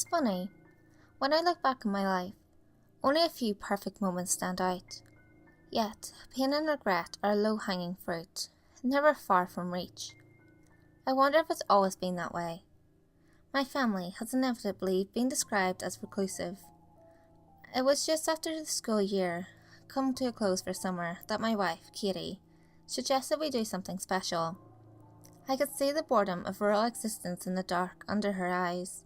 It's funny, when I look back on my life, only a few perfect moments stand out. Yet, pain and regret are low-hanging fruit, never far from reach. I wonder if it's always been that way. My family has inevitably been described as reclusive. It was just after the school year come to a close for summer that my wife, Katie, suggested we do something special. I could see the boredom of rural existence in the dark under her eyes.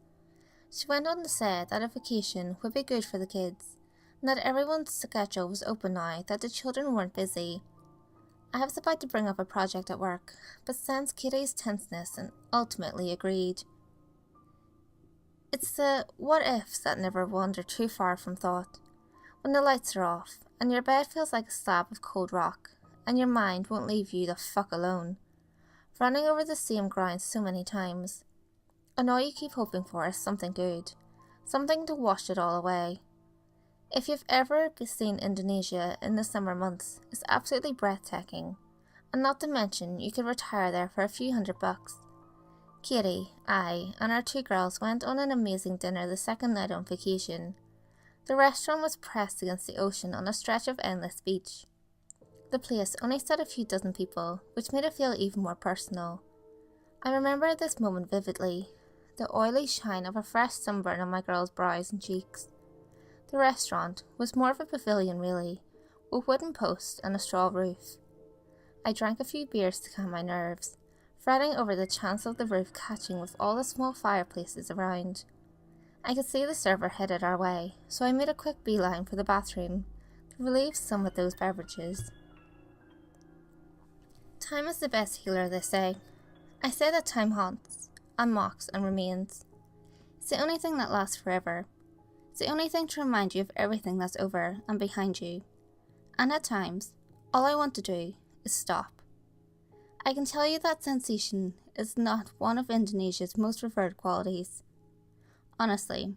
She went on to say that a vacation would be good for the kids, and that everyone's schedule was open now that the children weren't busy. I was about to bring up a project at work, but sensed Katie's tenseness and ultimately agreed. It's the what-ifs that never wander too far from thought. When the lights are off, and your bed feels like a slab of cold rock, and your mind won't leave you the fuck alone, running over the same ground so many times. And all you keep hoping for is something good, something to wash it all away. If you've ever seen Indonesia in the summer months, it's absolutely breathtaking, and not to mention you could retire there for a few $100. Katie, I, and our two girls went on an amazing dinner the second night on vacation. The restaurant was pressed against the ocean on a stretch of endless beach. The place only sat a few dozen people, which made it feel even more personal. I remember this moment vividly, the oily shine of a fresh sunburn on my girls' brows and cheeks. The restaurant was more of a pavilion really, with wooden posts and a straw roof. I drank a few beers to calm my nerves, fretting over the chance of the roof catching with all the small fireplaces around. I could see the server headed our way, so I made a quick beeline for the bathroom to relieve some of those beverages. Time is the best healer, they say. I say that time haunts, and mocks, and remains. It's the only thing that lasts forever. It's the only thing to remind you of everything that's over and behind you. And at times, all I want to do is stop. I can tell you that sensation is not one of Indonesia's most revered qualities. Honestly,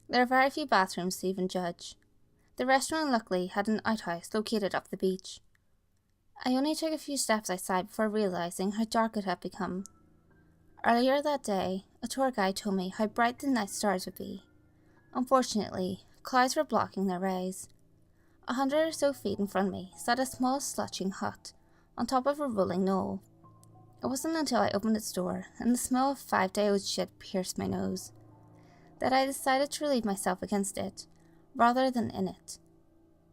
there are very few bathrooms to even judge. The restaurant luckily had an outhouse located up the beach. I only took a few steps outside before realising how dark it had become. Earlier that day, a tour guide told me how bright the night stars would be. Unfortunately, clouds were blocking their rays. 100 or so feet in front of me sat a small slouching hut on top of a rolling knoll. It wasn't until I opened its door and the smell of 5-day-old shit pierced my nose that I decided to relieve myself against it, rather than in it.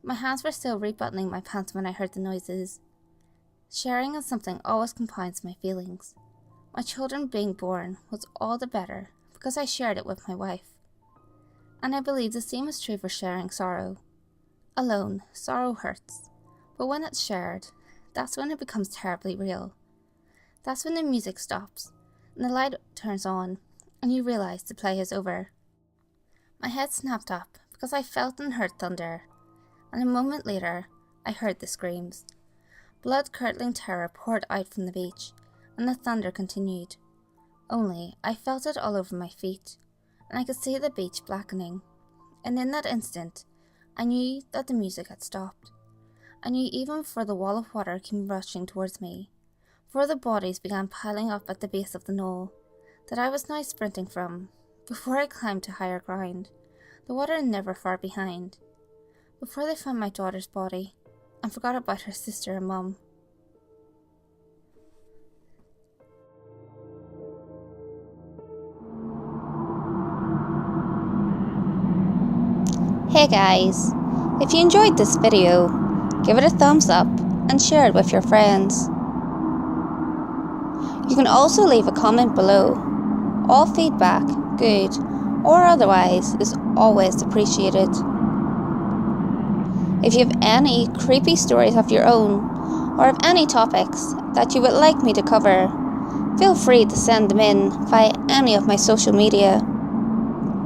My hands were still rebuttoning my pants when I heard the noises. Sharing in something always compounds my feelings. My children being born was all the better because I shared it with my wife. And I believe the same is true for sharing sorrow. Alone, sorrow hurts, but when it's shared, that's when it becomes terribly real. That's when the music stops, and the light turns on, and you realise the play is over. My head snapped up because I felt and heard thunder, and a moment later, I heard the screams. Blood-curdling terror poured out from the beach, and the thunder continued. Only, I felt it all over my feet, and I could see the beach blackening. And in that instant, I knew that the music had stopped. I knew even before the wall of water came rushing towards me, before the bodies began piling up at the base of the knoll, that I was now sprinting from, before I climbed to higher ground, the water never far behind, before they found my daughter's body, and forgot about her sister and mum. Hey guys, if you enjoyed this video, give it a thumbs up and share it with your friends. You can also leave a comment below. All feedback, good or otherwise, is always appreciated. If you have any creepy stories of your own, or have any topics that you would like me to cover, feel free to send them in via any of my social media.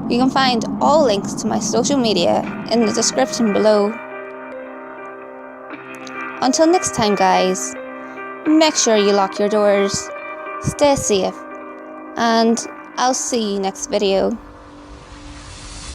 You can find all links to my social media in the description below. Until next time guys, make sure you lock your doors, stay safe, and I'll see you next video.